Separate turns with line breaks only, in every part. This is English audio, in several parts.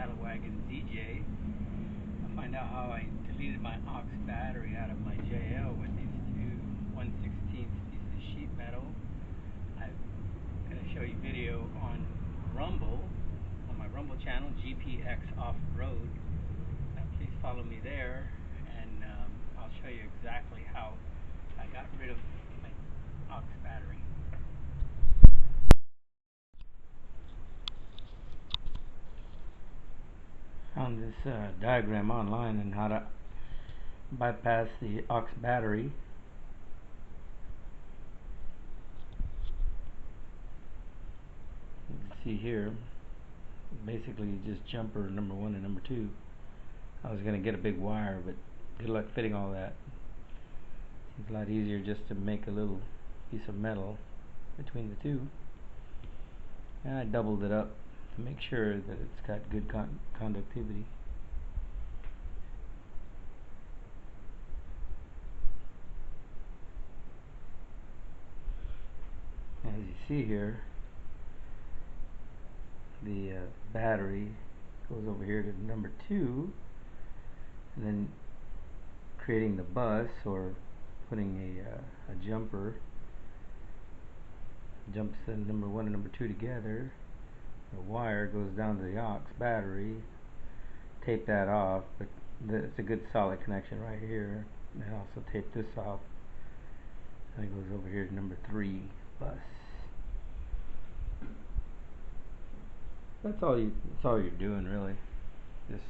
Saddle Wagon DJ. I'll find out how I deleted my aux battery out of my JL with these two 1/16 pieces of sheet metal. I'm going to show you video on Rumble, on my Rumble channel, GPXOffroad. Please follow me there, and I'll show you exactly how I got rid of my aux battery. Found this diagram online on how to bypass the aux battery. You can see here, basically just jumper number 1 and number 2. I was going to get a big wire, but good luck fitting all that. It's a lot easier just to make a little piece of metal between the two. And I doubled it up to make sure that it's got good conductivity. As you see here, the battery goes over here to number 2, and then creating the bus, or putting a jumper, jumps the number 1 and number 2 together. The wire goes down to the aux battery, tape that off, but it's a good solid connection right here, and also tape this off, and it goes over here to number 3 bus. That's all you're doing, really. Just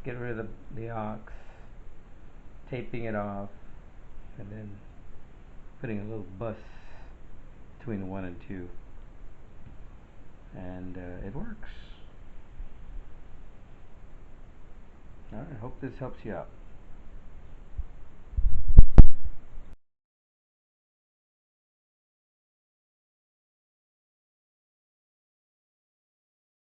get rid of the aux, taping it off, and then putting a little bus between the 1 and 2, and it works. Alright, I hope this helps you out.